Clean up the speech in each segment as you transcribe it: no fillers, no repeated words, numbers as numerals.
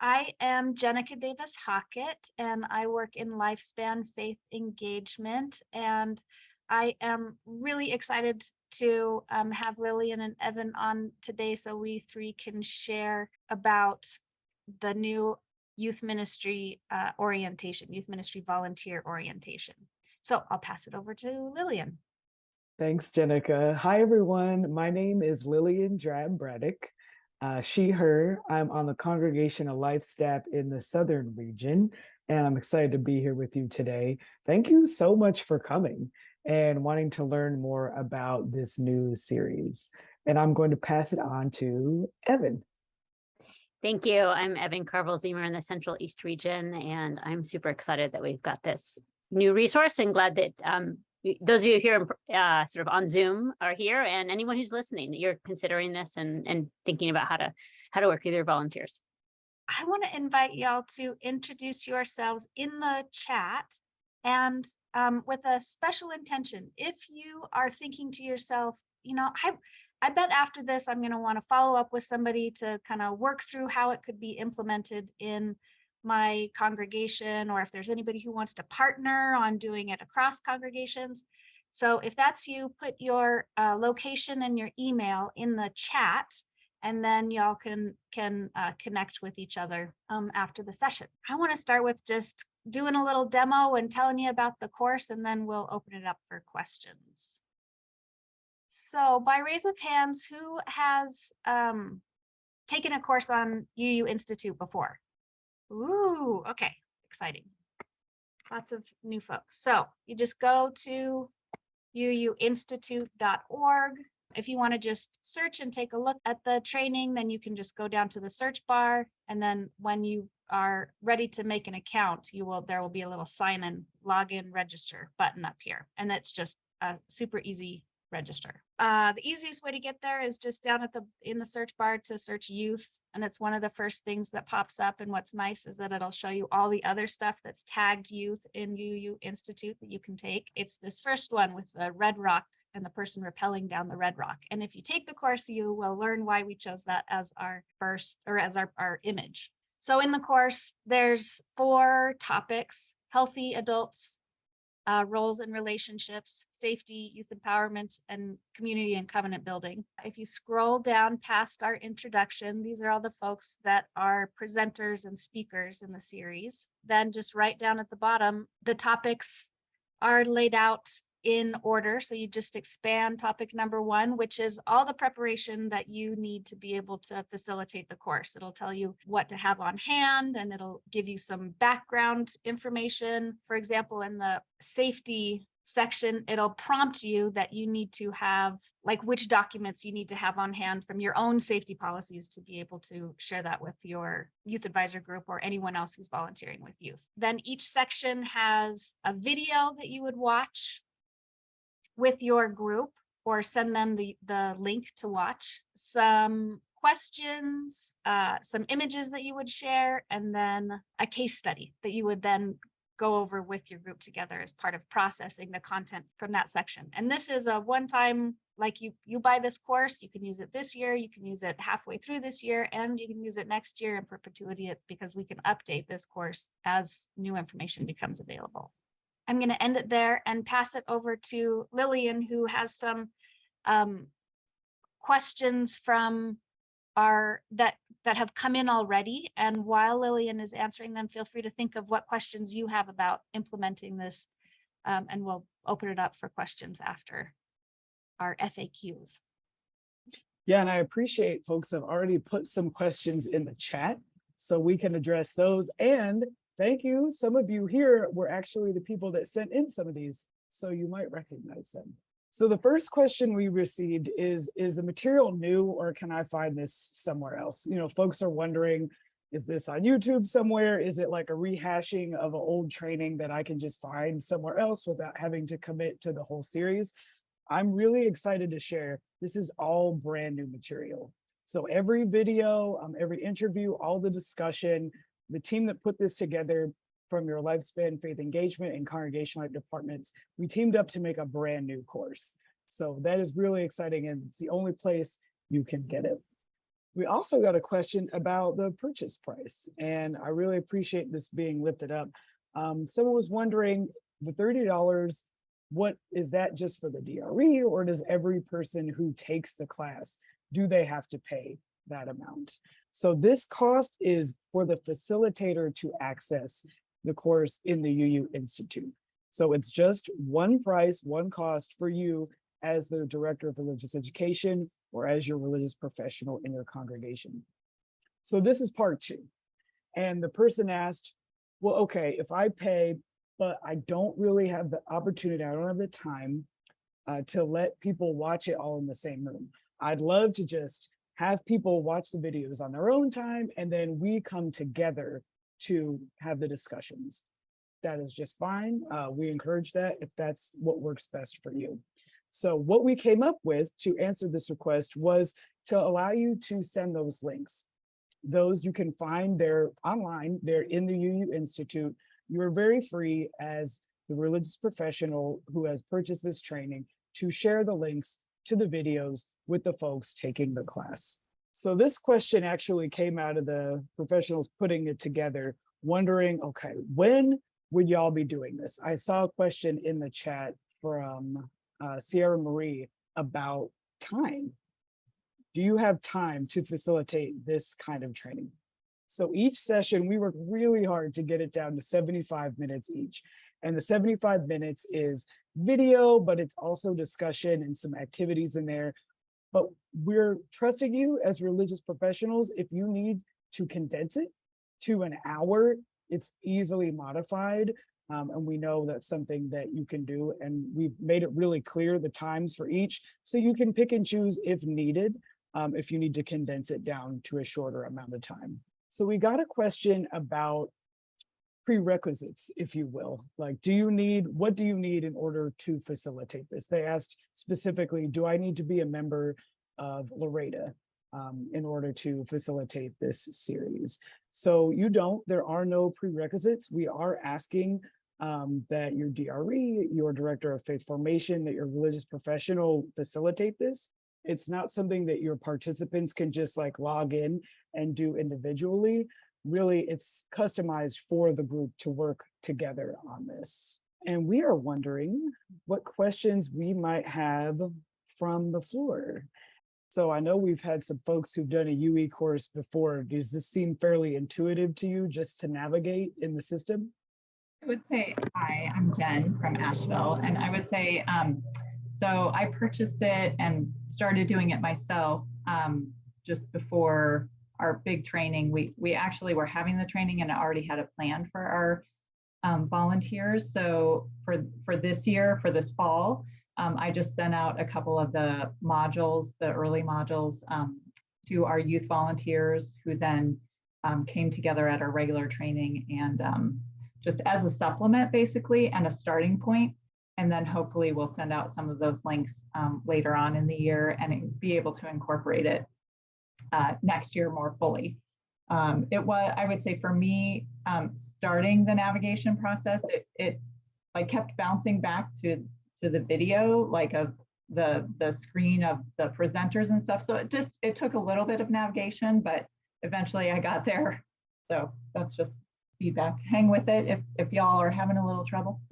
I am Jenica Davis Hockett, and I work in Lifespan Faith Engagement. And I am really excited to have Lillian and Evan on today so we three can share about the new youth ministry orientation, youth ministry volunteer orientation. So I'll pass it over to Lillian. Thanks, Jenica. Hi, everyone. My name is Lillian Drab Braddock. She, her. I'm on the Congregational Life staff in the Southern region, and I'm excited to be here with you today. Thank you so much for coming and wanting to learn more about this new series. And I'm going to pass it on to Evan. Thank you. I'm Evan Carville-Zemer in the Central East region, and I'm super excited that we've got this new resource and glad that those of you here sort of on Zoom are here, and anyone who's listening, that you're considering this and thinking about how to work with your volunteers. I want to invite y'all to introduce yourselves in the chat and with a special intention. If you are thinking to yourself, I bet after this, I'm going to want to follow up with somebody to kind of work through how it could be implemented in my congregation, or if there's anybody who wants to partner on doing it across congregations. So if that's you, put your location and your email in the chat, and then y'all can connect with each other after the session. I want to start with just doing a little demo and telling you about the course, and then we'll open it up for questions. So by raise of hands, who has taken a course on UU Institute before? Ooh, okay, exciting. Lots of new folks. So you just go to uuinstitute.org. If you want to just search and take a look at the training, then you can just go down to the search bar. And then when you are ready to make an account, there will be a little sign in, login, register button up here. And that's just a super easy register. The easiest way to get there is just down in the search bar to search youth, and it's one of the first things that pops up. And what's nice is that it'll show you all the other stuff that's tagged youth in UU Institute that you can take. It's this first one with the red rock and the person rappelling down the red rock. And if you take the course, you will learn why we chose that as our first, or as our image. So in the course, there's 4 topics: healthy adults, roles and relationships, safety, youth empowerment, and community and covenant building. If you scroll down past our introduction, these are all the folks that are presenters and speakers in the series. Then just right down at the bottom, the topics are laid out in order. So you just expand topic number 1, which is all the preparation that you need to be able to facilitate the course. It'll tell you what to have on hand, and it'll give you some background information. For example, in the safety section, it'll prompt you that you need to have, like, which documents you need to have on hand from your own safety policies to be able to share that with your youth advisor group or anyone else who's volunteering with youth. Then each section has a video that you would watch with your group, or send them the link to watch, some questions, some images that you would share, and then a case study that you would then go over with your group together as part of processing the content from that section. And this is a one-time, like you buy this course, you can use it this year, you can use it halfway through this year, and you can use it next year in perpetuity, because we can update this course as new information becomes available. I'm going to end it there and pass it over to Lillian, who has some questions from that have come in already. And while Lillian is answering them, feel free to think of what questions you have about implementing this, and we'll open it up for questions after our FAQs. Yeah, and I appreciate folks have already put some questions in the chat, so we can address those. And thank you. Some of you here were actually the people that sent in some of these, so you might recognize them. So the first question we received is the material new, or can I find this somewhere else? Folks are wondering, is this on YouTube somewhere? Is it like a rehashing of an old training that I can just find somewhere else without having to commit to the whole series? I'm really excited to share. This is all brand new material. So every video, every interview, all the discussion, the team that put this together from your Lifespan Faith Engagement and Congregational Life departments, we teamed up to make a brand new course. So that is really exciting, and it's the only place you can get it. We also got a question about the purchase price, and I really appreciate this being lifted up. Someone was wondering, the $30, what is that just for the DRE, or does every person who takes the class, do they have to pay that amount? So this cost is for the facilitator to access the course in the UU Institute. So it's just one price, one cost for you as the director of religious education or as your religious professional in your congregation. So this is part 2. And the person asked, well, okay, if I pay, but I don't really have the opportunity, I don't have the time to let people watch it all in the same room. I'd love to just have people watch the videos on their own time, and then we come together to have the discussions. That is just fine. We encourage that if that's what works best for you. So what we came up with to answer this request was to allow you to send those links. Those you can find, they're online, they're in the UU Institute. You are very free as the religious professional who has purchased this training to share the links to the videos with the folks taking the class. So this question actually came out of the professionals putting it together, wondering, okay, when would y'all be doing this? I saw a question in the chat from Sierra Marie about time. Do you have time to facilitate this kind of training? So each session, we worked really hard to get it down to 75 minutes each. And the 75 minutes is video, but it's also discussion and some activities in there. But we're trusting you as religious professionals. If you need to condense it to an hour, it's easily modified. And we know that's something that you can do. And we've made it really clear the times for each, so you can pick and choose if needed, if you need to condense it down to a shorter amount of time. So we got a question about prerequisites, if you will. Like, what do you need in order to facilitate this? They asked specifically, do I need to be a member of Loretta in order to facilitate this series? So you don't, there are no prerequisites. We are asking that your DRE, your director of faith formation, that your religious professional facilitate this. It's not something that your participants can just like log in and do individually. Really, it's customized for the group to work together on this. And we are wondering what questions we might have from the floor. So I know we've had some folks who've done a UE course before. Does this seem fairly intuitive to you just to navigate in the system? I would say, hi, I'm Jen from Asheville. And I would say, so I purchased it and started doing it myself just before our big training. We actually were having the training and I already had a plan for our volunteers. So for this year, for this fall, I just sent out a couple of the modules, the early modules to our youth volunteers who then came together at our regular training and just as a supplement basically and a starting point. And then hopefully we'll send out some of those links later on in the year and be able to incorporate it next year more fully. I would say for me, starting the navigation process, I kept bouncing back to the video, like of the screen of the presenters and stuff. So it took a little bit of navigation, but eventually I got there. So that's just feedback. Hang with it if y'all are having a little trouble.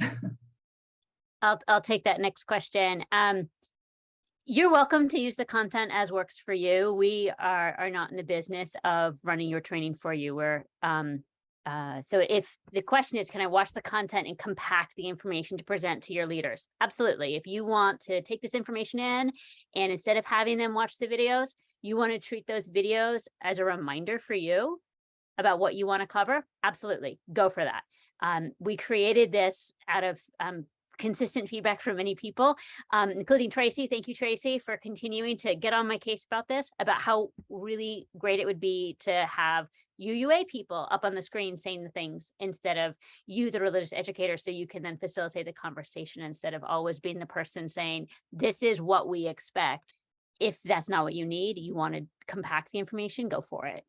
I'll take that next question. You're welcome to use the content as works for you. We are not in the business of running your training for you. So if the question is, can I watch the content and compact the information to present to your leaders? Absolutely. If you want to take this information in and instead of having them watch the videos, you want to treat those videos as a reminder for you about what you want to cover, absolutely, go for that. We created this out of consistent feedback from many people, including Tracy. Thank you, Tracy, for continuing to get on my case about this, about how really great it would be to have UUA people up on the screen saying the things instead of you, the religious educator, so you can then facilitate the conversation instead of always being the person saying, this is what we expect. If that's not what you need, you want to compact the information, go for it.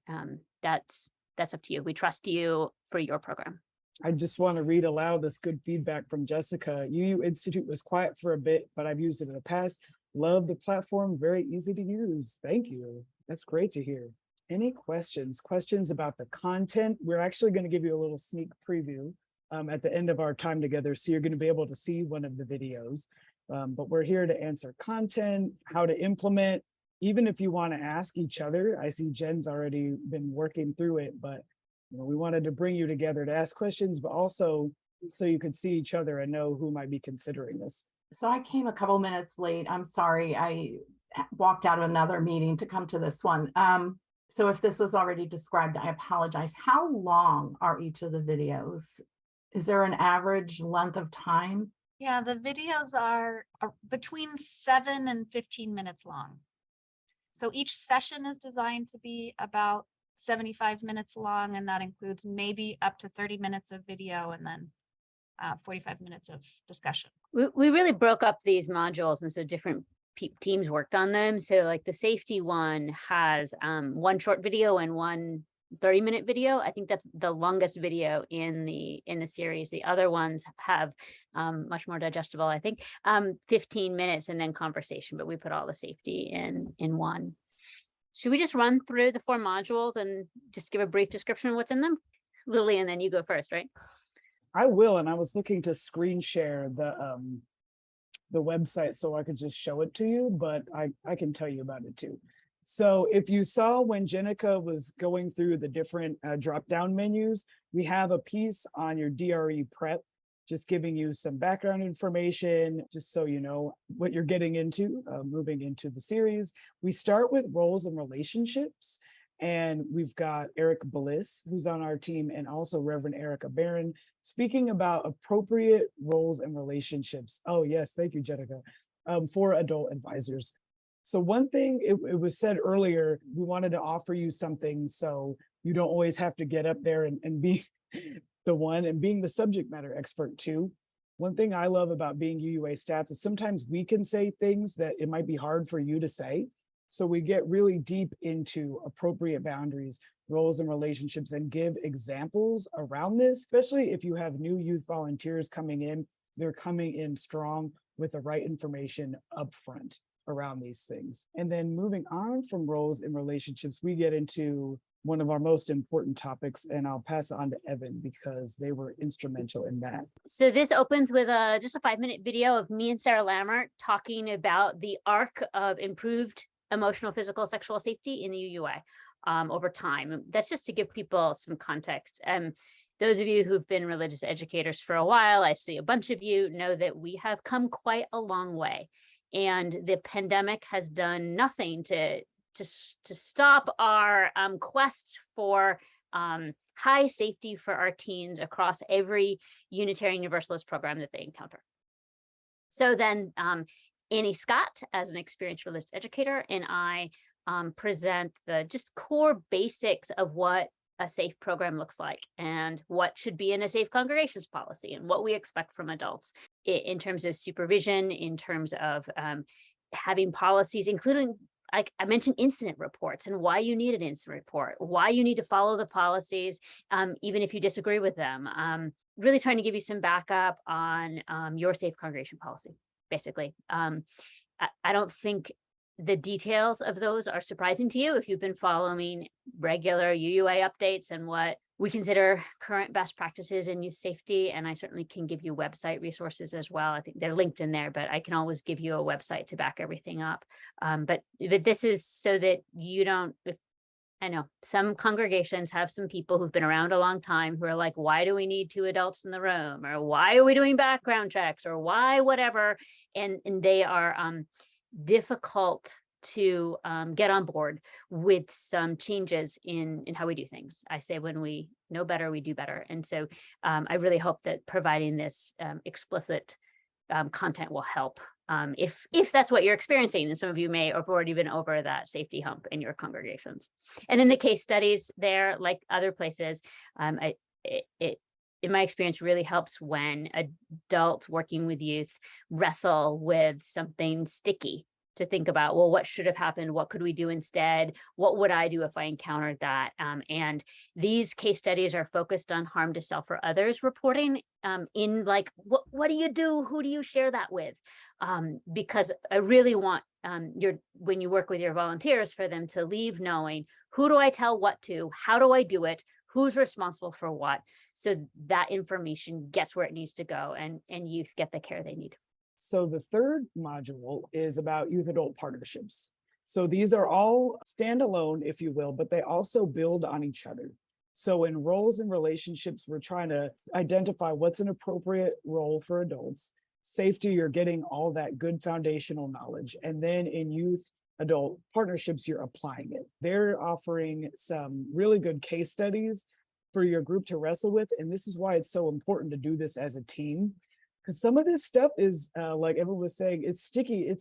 That's up to you. We trust you for your program. I just want to read aloud this good feedback from Jessica. UU Institute was quiet for a bit, but I've used it in the past. Love the platform, very easy to use. Thank you. That's great to hear. Any questions about the content? We're actually going to give you a little sneak preview at the end of our time together. So you're going to be able to see one of the videos, but we're here to answer content, how to implement, even if you want to ask each other. I see Jen's already been working through it, but we wanted to bring you together to ask questions, but also so you could see each other and know who might be considering this. So I came a couple minutes late. I'm sorry. I walked out of another meeting to come to this one. So if this was already described, I apologize. How long are each of the videos? Is there an average length of time? Yeah, the videos are between 7 and 15 minutes long. So each session is designed to be about 75 minutes long, and that includes maybe up to 30 minutes of video and then 45 minutes of discussion. We really broke up these modules, and so different teams worked on them. So like the safety one has one short video and one 30-minute video. I think that's the longest video in the series. The other ones have much more digestible, I think, 15 minutes and then conversation, but we put all the safety in one. Should we just run through the 4 modules and just give a brief description of what's in them? Lily, and then you go first, right? I will, and I was looking to screen share the website so I could just show it to you, but I can tell you about it too. So if you saw when Jenica was going through the different drop-down menus, we have a piece on your DRE prep, just giving you some background information, just so you know what you're getting into, moving into the series. We start with roles and relationships, and we've got Eric Bliss, who's on our team, and also Reverend Erica Barron, speaking about appropriate roles and relationships. Oh yes, thank you, Jenica, for adult advisors. So one thing, it was said earlier, we wanted to offer you something so you don't always have to get up there and be the one, and being the subject matter expert too. One thing I love about being UUA staff is sometimes we can say things that it might be hard for you to say. So we get really deep into appropriate boundaries, roles and relationships, and give examples around this, especially if you have new youth volunteers coming in. They're coming in strong with the right information up front around these things. And then moving on from roles and relationships, we get into one of our most important topics, and I'll pass it on to Evan because they were instrumental in that. So this opens with just a 5-minute video of me and Sarah Lammert talking about the arc of improved emotional, physical, sexual safety in the UUA over time. That's just to give people some context. Those of you who've been religious educators for a while, I see a bunch of you know that we have come quite a long way. And the pandemic has done nothing to stop our quest for high safety for our teens across every Unitarian Universalist program that they encounter. So then Annie Scott, as an experienced religious educator, and I present the just core basics of what a safe program looks like and what should be in a safe congregations policy and what we expect from adults in terms of supervision, in terms of having policies, including, like I mentioned, incident reports and why you need an incident report, why you need to follow the policies, even if you disagree with them. Really trying to give you some backup on your safe congregation policy, basically. I don't think the details of those are surprising to you if you've been following regular UUA updates and what we consider current best practices in youth safety. And I certainly can give you website resources as well. I think they're linked in there, but I can always give you a website to back everything up. But this is so that you don't, I know some congregations have some people who've been around a long time who are like, why do we need 2 adults in the room? Or why are we doing background checks? Or why whatever? And they are difficult to get on board with some changes in how we do things. I say when we know better, we do better. And so I really hope that providing this explicit content will help if that's what you're experiencing. And some of you may have already been over that safety hump in your congregations. And then the case studies there, like other places, it in my experience really helps when adults working with youth wrestle with something sticky to think about, well, what should have happened? What could we do instead? What would I do if I encountered that? And these case studies are focused on harm to self or others reporting in like, what do you do? Who do you share that with? Because I really want when you work with your volunteers, for them to leave knowing, who do I tell what to, how do I do it, who's responsible for what, so that information gets where it needs to go and youth get the care they need. So the third module is about youth adult partnerships. So these are all standalone, if you will, but they also build on each other. So in roles and relationships, we're trying to identify what's an appropriate role for adults. Safety, you're getting all that good foundational knowledge. And then in youth adult partnerships, you're applying it. They're offering some really good case studies for your group to wrestle with. And this is why it's so important to do this as a team. Because some of this stuff is, like everyone was saying, it's sticky.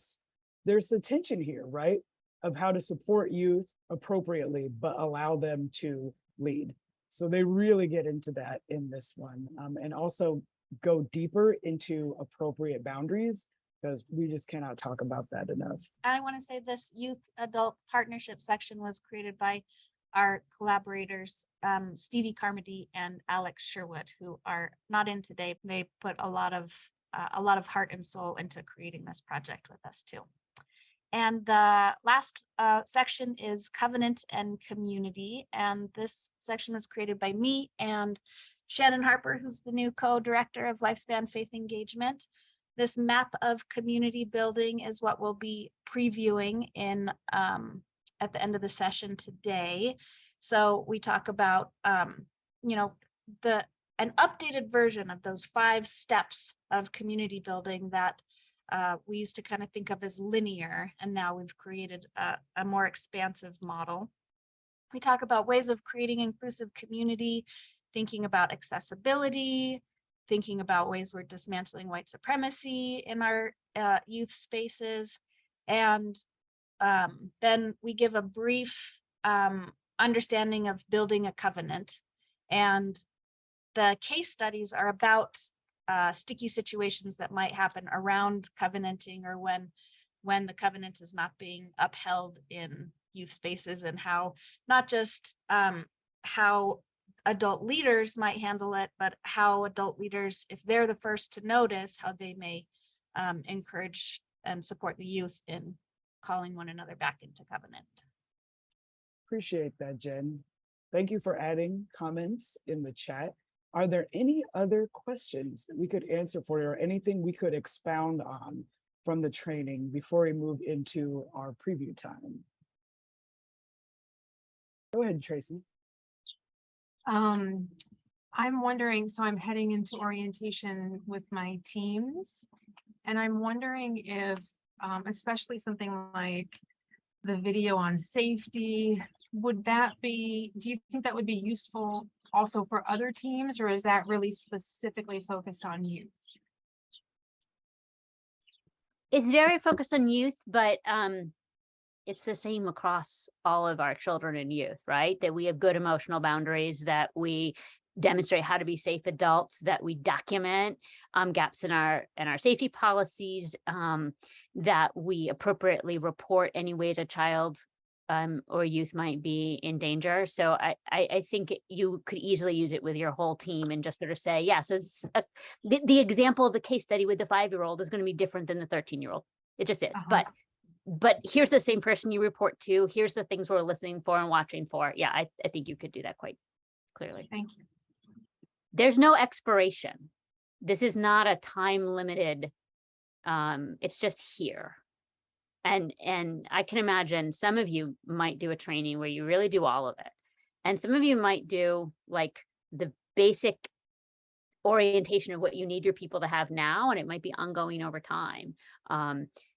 There's a tension here, right? Of how to support youth appropriately, but allow them to lead. So they really get into that in this one, and also go deeper into appropriate boundaries, because we just cannot talk about that enough. I want to say this youth adult partnership section was created by our collaborators, Stevie Carmody and Alex Sherwood, who are not in today. They put a lot of heart and soul into creating this project with us too. And the last section is Covenant and Community. And this section was created by me and Shannon Harper, who's the new co-director of Lifespan Faith Engagement. This map of community building is what we'll be previewing in at the end of the session today. So we talk about an updated version of those 5 steps of community building that we used to kind of think of as linear, and now we've created a more expansive model. We talk about ways of creating inclusive community, thinking about accessibility, thinking about ways we're dismantling white supremacy in our youth spaces. And then we give a brief understanding of building a covenant. And the case studies are about sticky situations that might happen around covenanting, or when the covenant is not being upheld in youth spaces, and how not just how adult leaders might handle it, but how adult leaders, if they're the first to notice, how they may encourage and support the youth in calling one another back into covenant. Appreciate that, Jen. Thank you for adding comments in the chat. Are there any other questions that we could answer for you, or anything we could expound on from the training before we move into our preview time? Go ahead, Tracy. I'm wondering, so I'm heading into orientation with my teams, and I'm wondering if, especially something like the video on safety, do you think that would be useful also for other teams, or is that really specifically focused on youth? It's very focused on youth, but it's the same across all of our children and youth, right? That we have good emotional boundaries, that we demonstrate how to be safe adults, that we document gaps in our safety policies, that we appropriately report any ways a child or youth might be in danger. So I think you could easily use it with your whole team and just sort of say, yeah, so it's the example of the case study with the 5-year-old is going to be different than the 13-year-old. It just is. But here's the same person you report to. Here's the things we're listening for and watching for. Yeah, I think you could do that quite clearly. Thank you. There's no expiration. This is not a time limited. It's just here. And I can imagine some of you might do a training where you really do all of it. And some of you might do like the basic orientation of what you need your people to have now, and it might be ongoing over time.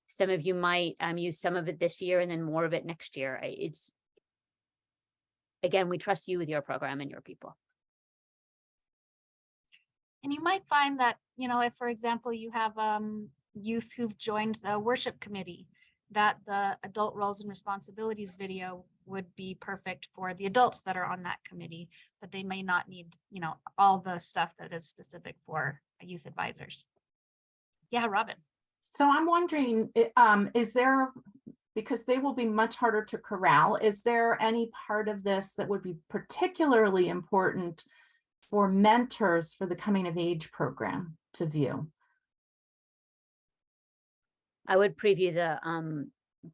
Some of you might use some of it this year and then more of it next year. Again, we trust you with your program and your people. And you might find that, if, for example, you have youth who've joined the worship committee, that the adult roles and responsibilities video would be perfect for the adults that are on that committee, but they may not need, all the stuff that is specific for youth advisors. Yeah, Robin. So I'm wondering, is there, because they will be much harder to corral, is there any part of this that would be particularly important for mentors for the coming of age program to view? I would preview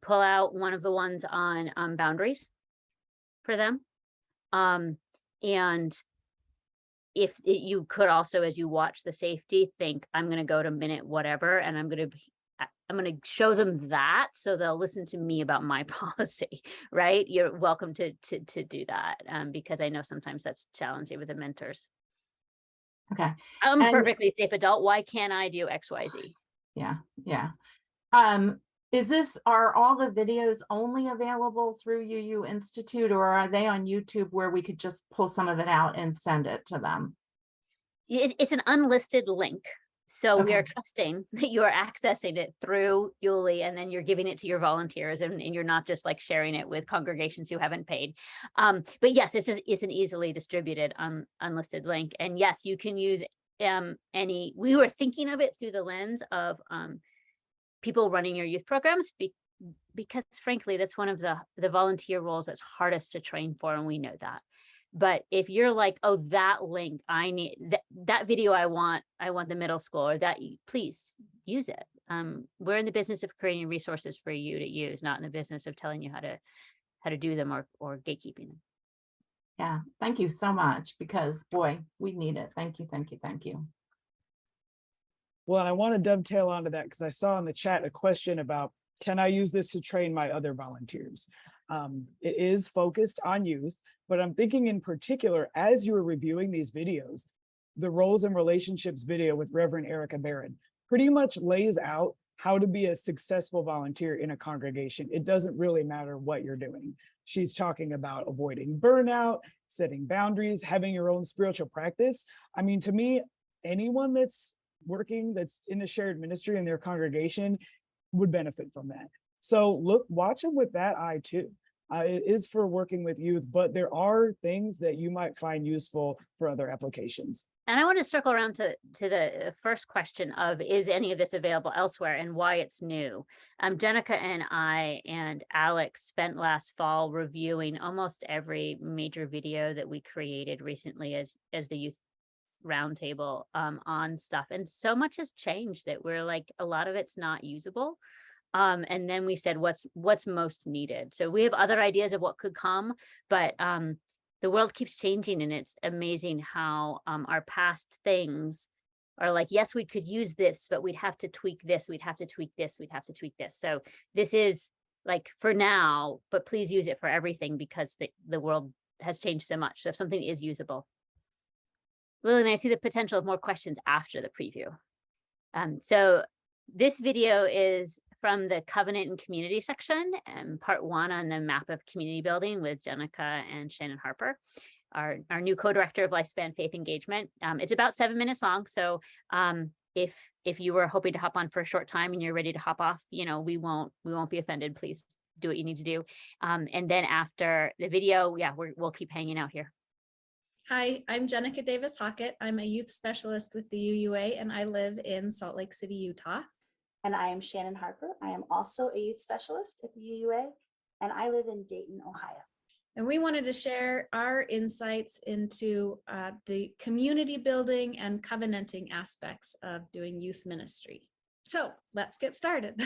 pull out one of the ones on boundaries for them. And if you could also, as you watch the safety, think, I'm going to go to minute whatever, and I'm going to show them that, so they'll listen to me about my policy, right? You're welcome to do that, because I know sometimes that's challenging with the mentors. Okay. I'm a And- perfectly safe adult. Why can't I do X, Y, Z? Yeah, yeah. Are all the videos only available through UU Institute, or are they on YouTube where we could just pull some of it out and send it to them? It's an unlisted link. So we are Okay. trusting that you are accessing it through Yuli, and then you're giving it to your volunteers, and you're not just like sharing it with congregations who haven't paid. But yes, it's an easily distributed unlisted link. And yes, you can use we were thinking of it through the lens of people running your youth programs, because frankly, that's one of the volunteer roles that's hardest to train for, and we know that. But if you're like, oh, that link, I need that video, I want the middle school, or that, please use it. We're in the business of creating resources for you to use, not in the business of telling you how to do them or gatekeeping them. Yeah, thank you so much, because boy, we need it. Thank you, thank you, thank you. Well, and I want to dovetail onto that because I saw in the chat a question about, can I use this to train my other volunteers? It is focused on youth, but I'm thinking in particular, as you were reviewing these videos, the roles and relationships video with Reverend Erica Barron pretty much lays out how to be a successful volunteer in a congregation. It doesn't really matter what you're doing. She's talking about avoiding burnout, setting boundaries, having your own spiritual practice. I mean, to me, anyone that's working, that's in a shared ministry in their congregation, would benefit from that. So watch them with that eye too. It is for working with youth, but there are things that you might find useful for other applications. And I want to circle around to the first question of, is any of this available elsewhere and why it's new? Jenica and I and Alex spent last fall reviewing almost every major video that we created recently as the youth roundtable on stuff. And so much has changed that we're like, a lot of it's not usable. And then we said, what's most needed? So we have other ideas of what could come, but the world keeps changing, and it's amazing how our past things are like, yes, we could use this, but we'd have to tweak this, we'd have to tweak this, we'd have to tweak this. So this is like for now, but please use it for everything, because the world has changed so much. So if something is usable. Lillian, I see the potential of more questions after the preview. So this video is from the Covenant and Community section, and part 1 on the map of community building with Jenica and Shannon Harper, our new co-director of Lifespan Faith Engagement. It's about 7 minutes long. So if you were hoping to hop on for a short time and you're ready to hop off, we won't be offended. Please do what you need to do. And then after the video, yeah, we'll keep hanging out here. Hi, I'm Jenica Davis Hockett. I'm a youth specialist with the UUA, and I live in Salt Lake City, Utah. And I am Shannon Harper. I am also a youth specialist at the UUA, and I live in Dayton, Ohio. And we wanted to share our insights into the community building and covenanting aspects of doing youth ministry. So let's get started.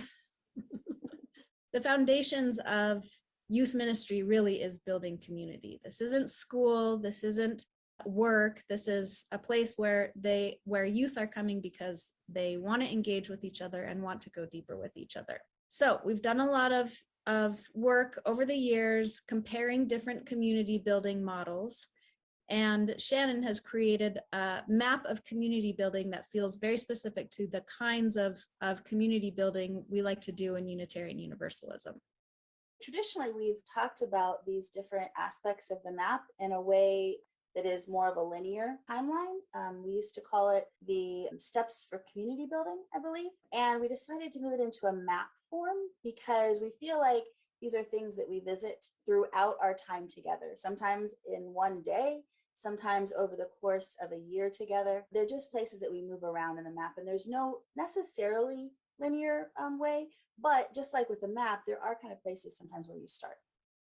The foundations of youth ministry really is building community. This isn't school, this isn't work, this is a place where youth are coming because they want to engage with each other and want to go deeper with each other. So we've done a lot of work over the years comparing different community building models, and Shannon has created a map of community building that feels very specific to the kinds of community building we like to do in Unitarian Universalism. Traditionally, we've talked about these different aspects of the map in a way that is more of a linear timeline. We used to call it the steps for community building, I believe. And we decided to move it into a map form because we feel like these are things that we visit throughout our time together, sometimes in one day, sometimes over the course of a year together. They're just places that we move around in the map, and there's no necessarily linear way, but just like with the map, there are kind of places sometimes where you start.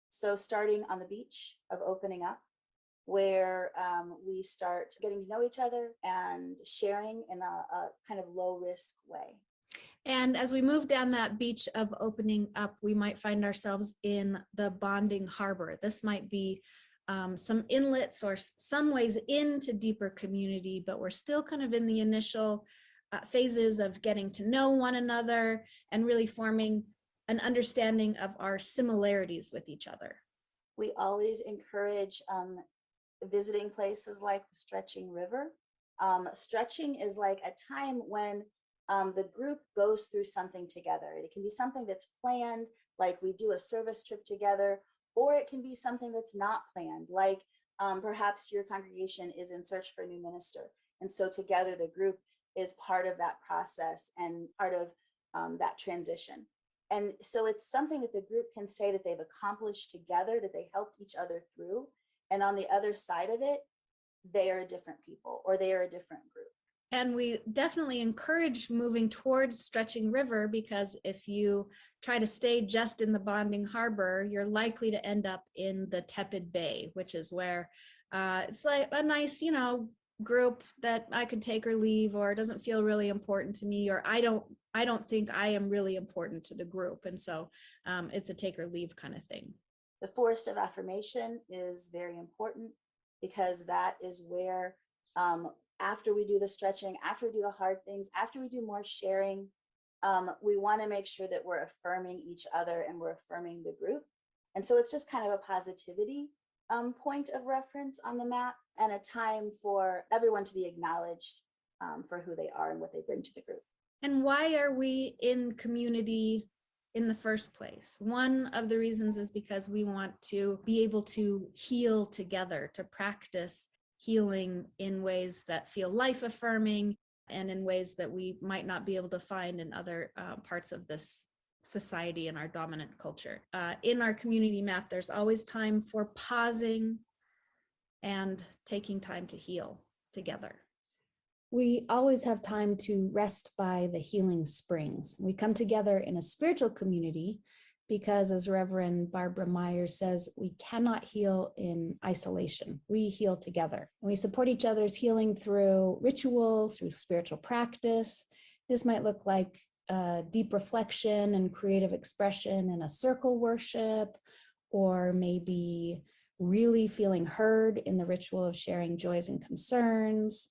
So starting on the beach of opening up, where we start getting to know each other and sharing in a kind of low risk way. And as we move down that beach of opening up, we might find ourselves in the bonding harbor. This might be some inlets or some ways into deeper community, but we're still kind of in the initial phases of getting to know one another and really forming an understanding of our similarities with each other. We always encourage visiting places like the Stretching River. Stretching is like a time when the group goes through something together. It can be something that's planned, like we do a service trip together, or it can be something that's not planned, like perhaps your congregation is in search for a new minister. And so together the group is part of that process and part of that transition. And so it's something that the group can say that they've accomplished together, that they helped each other through. And on the other side of it, they are a different people or they are a different group. And we definitely encourage moving towards Stretching River, because if you try to stay just in the bonding harbor, you're likely to end up in the tepid bay, which is where it's like a nice, group that I could take or leave, or it doesn't feel really important to me, or I don't think I am really important to the group. And so it's a take or leave kind of thing. The forest of affirmation is very important, because that is where after we do the stretching, after we do the hard things, after we do more sharing, we want to make sure that we're affirming each other and we're affirming the group. And so it's just kind of a positivity point of reference on the map, and a time for everyone to be acknowledged for who they are and what they bring to the group. And why are we in community in the first place? One of the reasons is because we want to be able to heal together, to practice healing in ways that feel life affirming and in ways that we might not be able to find in other parts of this society and our dominant culture. In our community map, there's always time for pausing and taking time to heal together. We always have time to rest by the healing springs. We come together in a spiritual community because, as Reverend Barbara Myers says, we cannot heal in isolation. We heal together. We support each other's healing through ritual, through spiritual practice. This might look like deep reflection and creative expression in a circle worship, or maybe really feeling heard in the ritual of sharing joys and concerns.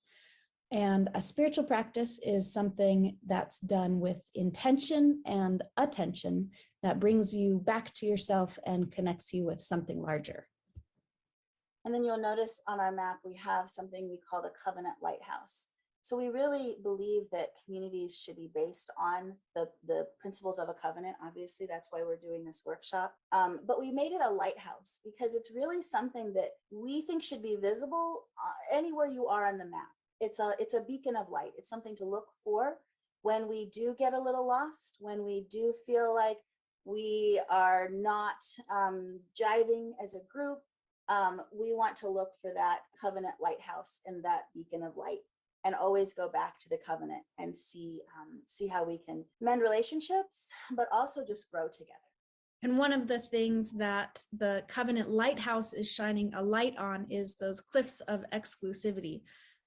And a spiritual practice is something that's done with intention and attention that brings you back to yourself and connects you with something larger. And then you'll notice on our map, we have something we call the Covenant Lighthouse. So we really believe that communities should be based on the principles of a covenant. Obviously, that's why we're doing this workshop. But we made it a lighthouse because it's really something that we think should be visible anywhere you are on the map. It's a beacon of light. It's something to look for when we do get a little lost, when we do feel like we are not jiving as a group. We want to look for that covenant lighthouse and that beacon of light, and always go back to the covenant and see how we can mend relationships, but also just grow together. And one of the things that the Covenant Lighthouse is shining a light on is those cliffs of exclusivity.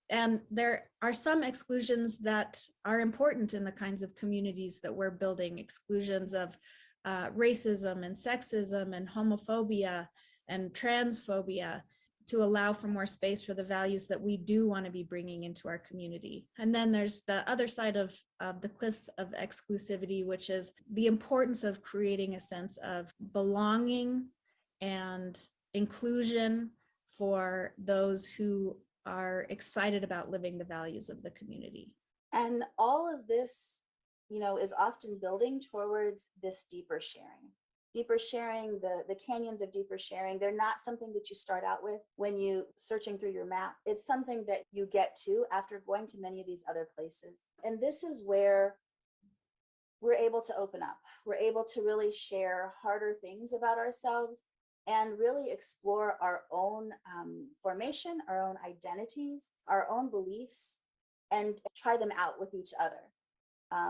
And there are some exclusions that are important in the kinds of communities that we're building, exclusions of racism and sexism and homophobia and transphobia, to allow for more space for the values that we do want to be bringing into our community. And then there's the other side of the cliffs of exclusivity, which is the importance of creating a sense of belonging and inclusion for those who are excited about living the values of the community. And all of this, is often building towards this deeper sharing. Deeper sharing, the canyons of deeper sharing, they're not something that you start out with when you searching through your map. It's something that you get to after going to many of these other places. And this is where we're able to open up. We're able to really share harder things about ourselves and really explore our own formation, our own identities, our own beliefs, and try them out with each other.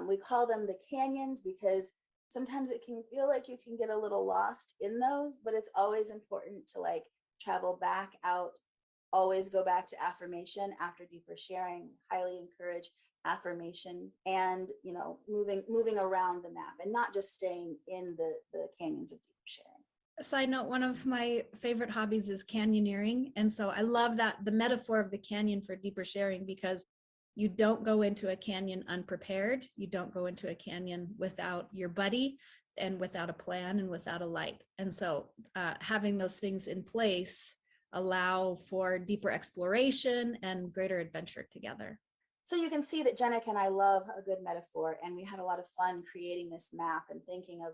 We call them the canyons because sometimes it can feel like you can get a little lost in those, but it's always important to travel back out, always go back to affirmation after deeper sharing. Highly encourage affirmation, and moving around the map and not just staying in the canyons of deeper sharing. Side note, one of my favorite hobbies is canyoneering. And so I love that the metaphor of the canyon for deeper sharing, because you don't go into a canyon unprepared. You don't go into a canyon without your buddy and without a plan and without a light. And so having those things in place allow for deeper exploration and greater adventure together. So you can see that Jenica and I love a good metaphor, and we had a lot of fun creating this map and thinking of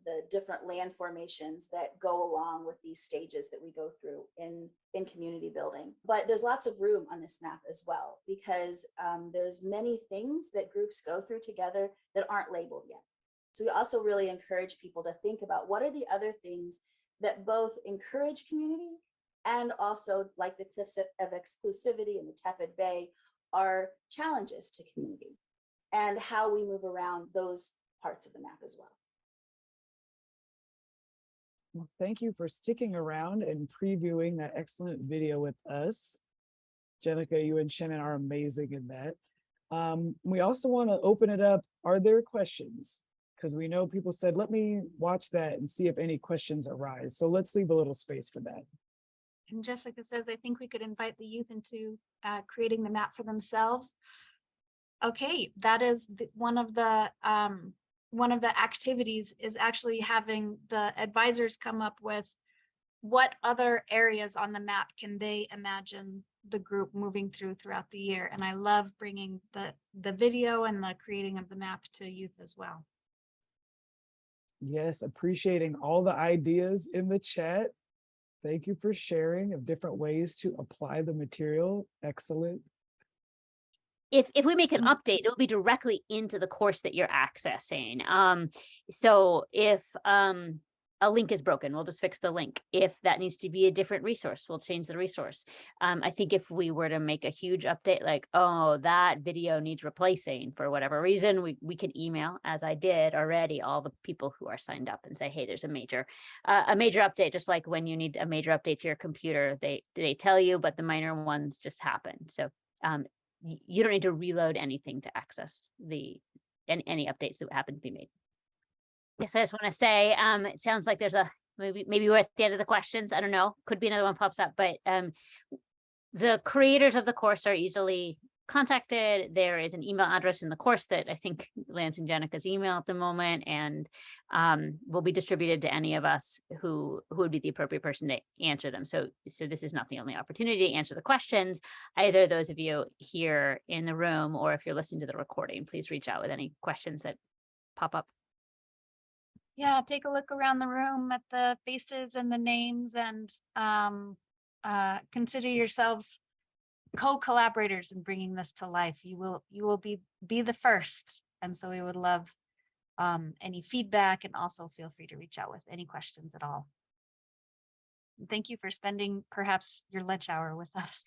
the different land formations that go along with these stages that we go through in community building. But there's lots of room on this map as well, because there's many things that groups go through together that aren't labeled yet. So we also really encourage people to think about what are the other things that both encourage community and also, like the cliffs of exclusivity and the tepid bay, are challenges to community, and how we move around those parts of the map as well. Well, thank you for sticking around and previewing that excellent video with us. Jenica, you and Shannon are amazing in that. We also want to open it up. Are there questions? Because we know people said, let me watch that and see if any questions arise. So let's leave a little space for that. And Jessica says, I think we could invite the youth into creating the map for themselves. Okay, that is one of the activities is actually having the advisors come up with what other areas on the map can they imagine the group moving throughout the year. And I love bringing the video and the creating of the map to youth as well. Yes, appreciating all the ideas in the chat. Thank you for sharing of different ways to apply the material. Excellent. If we make an update, it'll be directly into the course that you're accessing. So if a link is broken, we'll just fix the link. If that needs to be a different resource, we'll change the resource. I think if we were to make a huge update, like, oh, that video needs replacing for whatever reason, we can email, as I did already, all the people who are signed up and say, hey, there's a major update. Just like when you need a major update to your computer, they tell you, but the minor ones just happen. So you don't need to reload anything to access any updates that happen to be made. Yes, I just want to say, it sounds like there's maybe we're at the end of the questions. I don't know, could be another one pops up, but the creators of the course are easily contacted. There is an email address in the course that I think lands in Jenica's email at the moment, and will be distributed to any of us who would be the appropriate person to answer them. So this is not the only opportunity to answer the questions. Either those of you here in the room, or if you're listening to the recording, please reach out with any questions that pop up. Yeah, take a look around the room at the faces and the names, and consider yourselves co-collaborators in bringing this to life. You will be the first, and so we would love any feedback, and also feel free to reach out with any questions at all. Thank you for spending perhaps your lunch hour with us.